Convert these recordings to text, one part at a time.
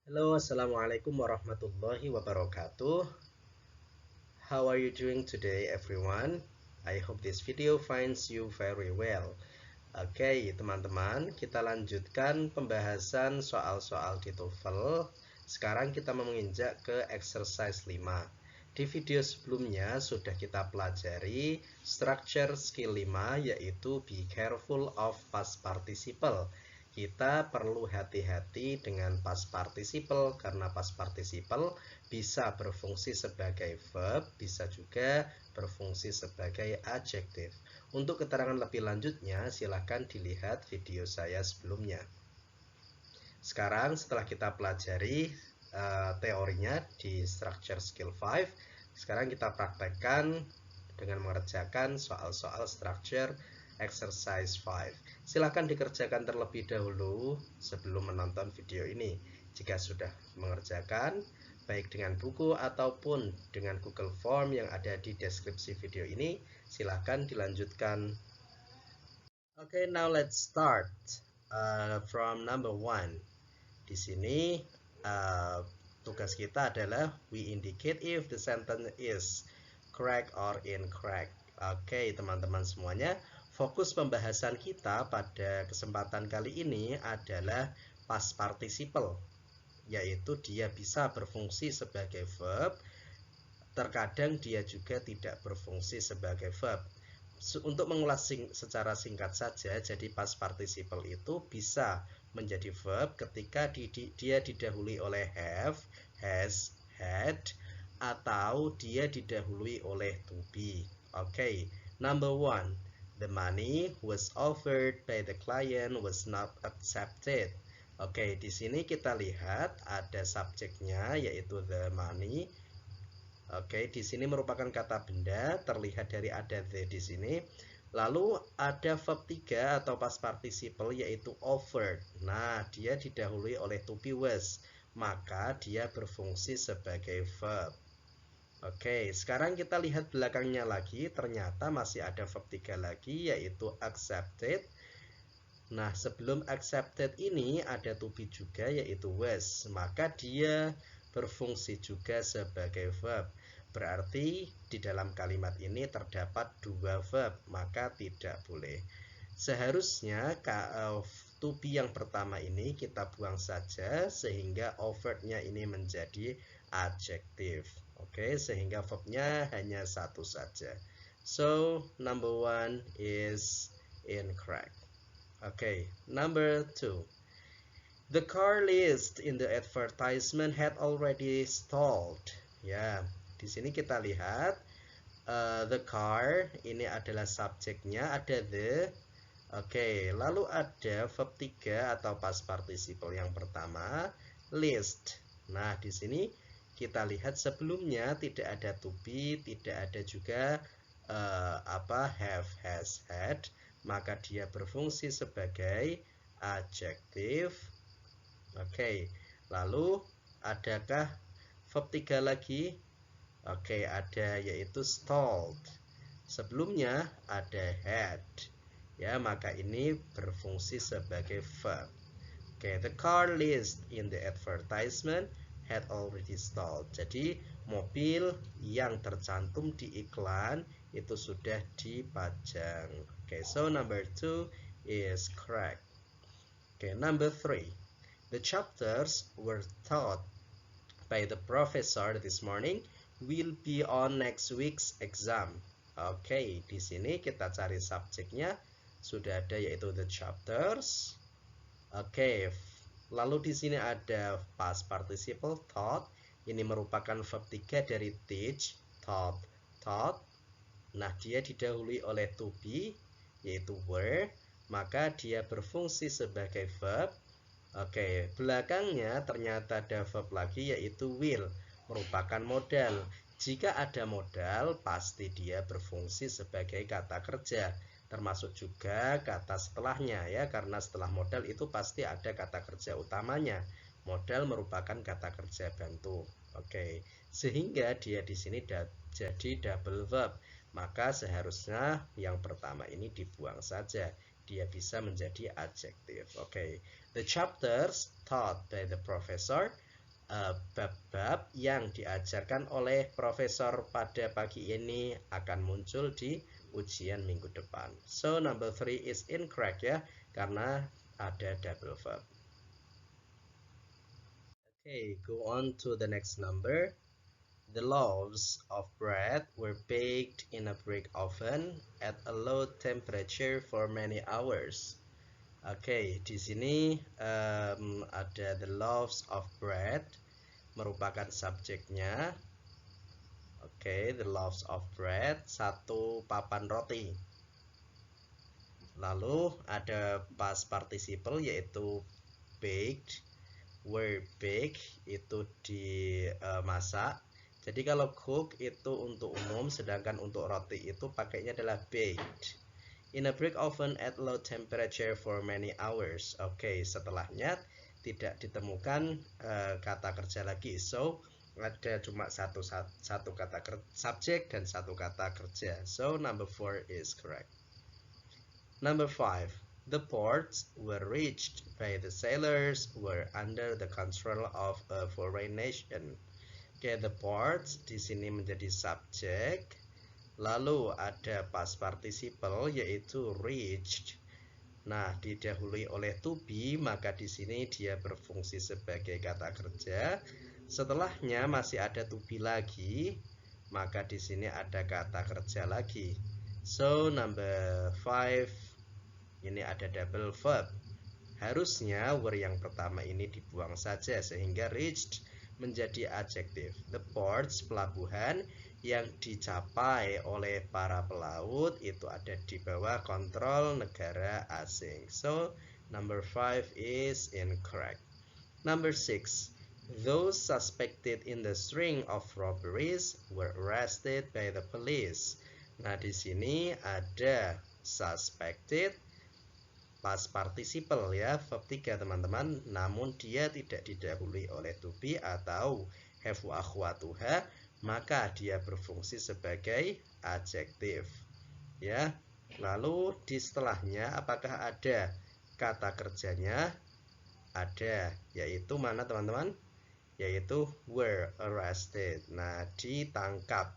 Hello, Assalamualaikum warahmatullahi wabarakatuh. How are you doing today, everyone? I hope this video finds you very well. Oke, teman-teman, kita lanjutkan pembahasan soal-soal di TOEFL. Sekarang kita menginjak ke exercise 5. Di video sebelumnya sudah kita pelajari structure skill 5, yaitu be careful of past participle. Kita perlu hati-hati dengan past participle karena past participle bisa berfungsi sebagai verb, bisa juga berfungsi sebagai adjective. Untuk keterangan lebih lanjutnya, silahkan dilihat video saya sebelumnya. Sekarang setelah kita pelajari teorinya di structure skill 5, sekarang kita praktekkan dengan mengerjakan soal-soal structure exercise 5. Silahkan dikerjakan terlebih dahulu sebelum menonton video ini. Jika sudah mengerjakan, baik dengan buku ataupun dengan Google Form yang ada di deskripsi video ini, silahkan dilanjutkan. Okay, now let's start from number 1. Di sini tugas kita adalah we indicate if the sentence is correct or incorrect. Oke, teman-teman semuanya, fokus pembahasan kita pada kesempatan kali ini adalah past participle, yaitu dia bisa berfungsi sebagai verb, terkadang dia juga tidak berfungsi sebagai verb. Untuk mengulas secara singkat saja, jadi past participle itu bisa menjadi verb ketika dia didahului oleh have, has, had, atau dia didahului oleh to be. Oke, number 1. The money was offered by the client was not accepted. Oke, di sini kita lihat ada subjeknya yaitu the money. Oke, di sini merupakan kata benda, terlihat dari ada the di sini. Lalu ada verb 3 atau past participle yaitu offered. Nah, dia didahului oleh to be was, maka dia berfungsi sebagai verb. Oke, sekarang kita lihat belakangnya lagi, ternyata masih ada verb 3 lagi yaitu accepted. Nah, sebelum accepted ini ada to be juga yaitu was, maka dia berfungsi juga sebagai verb. Berarti di dalam kalimat ini terdapat dua verb, maka tidak boleh. Seharusnya to be yang pertama ini kita buang saja sehingga offered-nya ini menjadi adjektif. Oke, sehingga verbnya hanya satu saja. So, number 1 is incorrect. Okay, number 2. The car list in the advertisement had already stalled. Ya, di sini kita lihat the car ini adalah subjeknya, ada the. Oke, lalu ada verb 3 atau past participle yang pertama, list. Nah, di sini kita lihat sebelumnya tidak ada to be, tidak ada juga have, has, had, maka dia berfungsi sebagai adjektif. Oke, lalu adakah verb 3 lagi? Oke, ada yaitu stalled. Sebelumnya ada had. Ya, maka ini berfungsi sebagai verb. Oke, the car list in the advertisement had already stalled. Jadi, mobil yang tercantum di iklan itu sudah dipajang. Oke, so number 2 is correct. Okay, number 3. The chapters were taught by the professor this morning will be on next week's exam. Oke, di sini kita cari subjeknya. Sudah ada yaitu the chapters. Oke, lalu di sini ada past participle taught. Ini merupakan verb 3 dari teach, taught, taught. Nah, dia didahului oleh to be yaitu were, maka dia berfungsi sebagai verb. Oke, belakangnya ternyata ada verb lagi yaitu will, merupakan modal. Jika ada modal, pasti dia berfungsi sebagai kata kerja, termasuk juga kata setelahnya ya, karena setelah modal itu pasti ada kata kerja utamanya. Modal merupakan kata kerja bantu. Oke, sehingga dia di sini jadi double verb. Maka seharusnya yang pertama ini dibuang saja. Dia bisa menjadi adjektif. Oke, the chapters taught by the professor bab-bab yang diajarkan oleh profesor pada pagi ini akan muncul di ujian minggu depan. So number 3 is incorrect ya, karena ada double verb. Okay, go on to the next number. The loaves of bread were baked in a brick oven at a low temperature for many hours. Oke, di sini ada the loaves of bread merupakan subjeknya. Oke, the loaves of bread, satu papan roti. Lalu ada past participle yaitu baked, were baked itu dimasak. Jadi kalau cook itu untuk umum, sedangkan untuk roti itu pakainya adalah baked. In a brick oven at low temperature for many hours. Oke, setelahnya tidak ditemukan kata kerja lagi. So ada cuma satu kata subjek dan satu kata kerja. So number 4 is correct. Number 5. The ports were reached by the sailors were under the control of a foreign nation. Oke, the ports di sini menjadi subjek. Lalu ada past participle yaitu reached. Nah, didahului oleh to be, maka di sini dia berfungsi sebagai kata kerja. Setelahnya masih ada to be lagi, maka di sini ada kata kerja lagi. So number 5 ini ada double verb. Harusnya were yang pertama ini dibuang saja sehingga reached menjadi adjektif. The ports, pelabuhan yang dicapai oleh para pelaut itu ada di bawah kontrol negara asing. So number 5 is incorrect. Number 6. Those suspected in the string of robberies were arrested by the police. Nah, di sini ada suspected past participle ya, verb 3 teman-teman, namun dia tidak didahului oleh to be atau have wa akhwatuha, maka dia berfungsi sebagai adjektif ya. Lalu di setelahnya apakah ada kata kerjanya? Ada, yaitu mana teman-teman? Yaitu were arrested. Nah, ditangkap.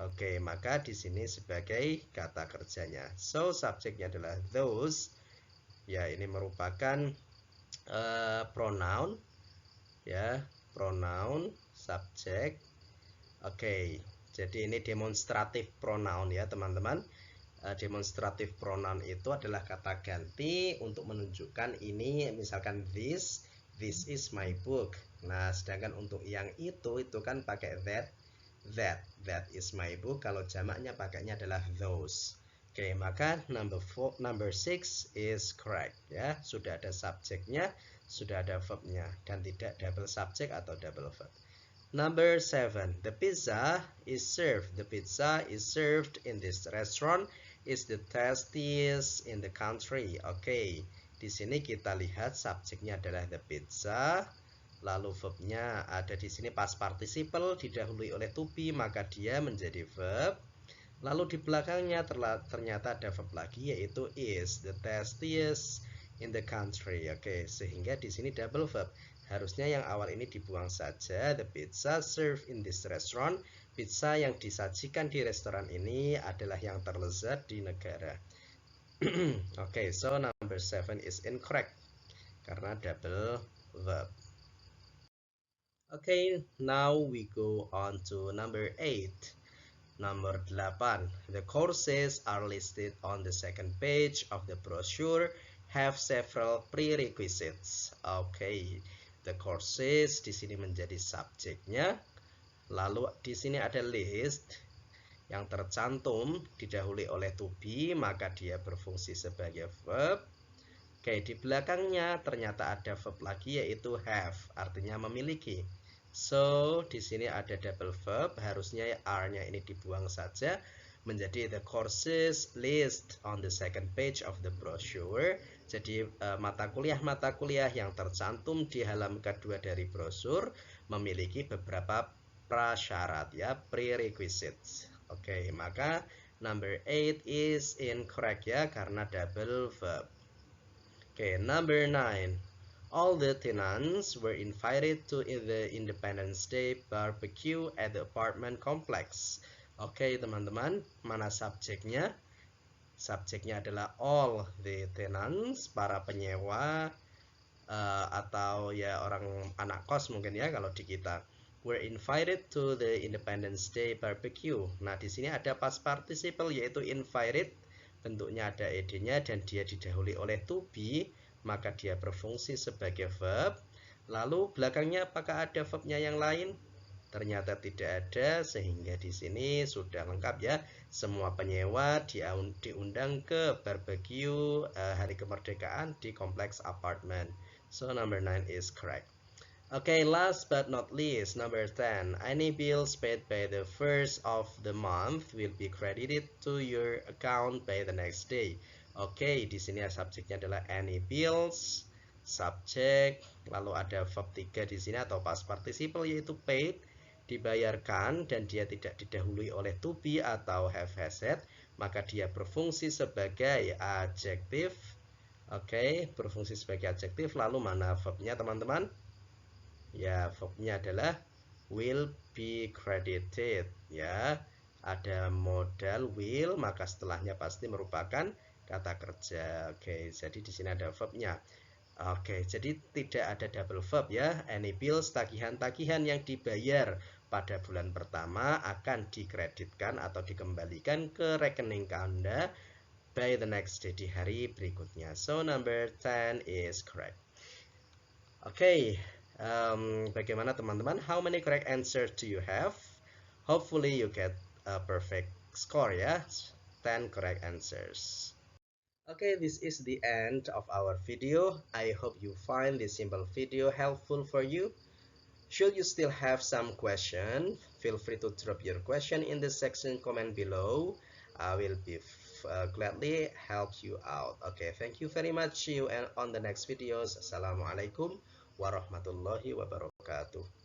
Oke, maka di sini sebagai kata kerjanya. So subjeknya adalah those. Ya, ini merupakan pronoun ya, pronoun subjek. Oke, jadi ini demonstratif pronoun ya teman-teman. Demonstratif pronoun itu adalah kata ganti untuk menunjukkan ini, misalkan this is my book. Nah, sedangkan untuk yang itu kan pakai that is my book. Kalau jamaknya pakainya adalah those. Oke, maka number 6 is correct ya. Sudah ada subjeknya, sudah ada verbnya, dan tidak double subject atau double verb. Number 7. The pizza is served. The pizza is served in this restaurant is the tastiest in the country. Oke, di sini kita lihat subjeknya adalah the pizza. Lalu verbnya ada di sini past participle didahului oleh to be, maka dia menjadi verb. Lalu di belakangnya ternyata ada verb lagi yaitu is the tastiest in the country. Oke, sehingga di sini double verb. Harusnya yang awal ini dibuang saja. The pizza served in this restaurant. Pizza yang disajikan di restoran ini adalah yang terlezat di negara. Oke, so number 7 is incorrect karena double verb. Okay, now we go on to number 8. Nomor 8. The courses are listed on the second page of the brochure have several prerequisites. Okay, the courses di sini menjadi subjeknya. Lalu di sini ada list yang tercantum didahului oleh to be, maka dia berfungsi sebagai verb. Oke, di belakangnya ternyata ada verb lagi yaitu have, artinya memiliki. So, di sini ada double verb, harusnya are-nya ini dibuang saja menjadi the courses list on the second page of the brochure. Jadi mata kuliah yang tercantum di halaman kedua dari brosur memiliki beberapa prasyarat ya, prerequisites. Oke, maka number 8 is incorrect ya karena double verb. Oke, number 9. All the tenants were invited to the Independence Day barbecue at the apartment complex. Oke, teman-teman, mana subjeknya? Subjeknya adalah all the tenants, para penyewa atau ya orang anak kos mungkin ya kalau di kita. Were invited to the Independence Day barbecue. Nah, di sini ada past participle yaitu invited, bentuknya ada ed-nya dan dia didahului oleh to be, maka dia berfungsi sebagai verb. Lalu belakangnya apakah ada verbnya yang lain? Ternyata tidak ada, sehingga di sini sudah lengkap ya. Semua penyewa diundang ke barbecue hari kemerdekaan di kompleks apartemen. So number 9 is correct. Okay, last but not least, number 10. Any bills paid by the first of the month will be credited to your account by the next day. Oke, di sini subjeknya adalah any bills, subjek, lalu ada verb 3 di sini atau past participle yaitu paid, dibayarkan dan dia tidak didahului oleh to be atau have has had, maka dia berfungsi sebagai adjektif. Oke, berfungsi sebagai adjektif. Lalu mana verbnya teman-teman? Ya, verbnya adalah will be credited ya. Ada modal will, maka setelahnya pasti merupakan kata kerja. Oke, jadi di sini ada verbnya. Oke, jadi tidak ada double verb ya. Any bills, tagihan-tagihan yang dibayar pada bulan pertama akan dikreditkan atau dikembalikan ke rekening Anda by the next day, di hari berikutnya. So number 10 is correct. Oke, bagaimana teman-teman? How many correct answers do you have? Hopefully you get a perfect score ya. 10 correct answers. Okay, this is the end of our video. I hope you find this simple video helpful for you. Should you still have some question, feel free to drop your question in the section comment below. I will be gladly help you out. Okay, thank you very much. See you on the next videos. Assalamualaikum warahmatullahi wabarakatuh.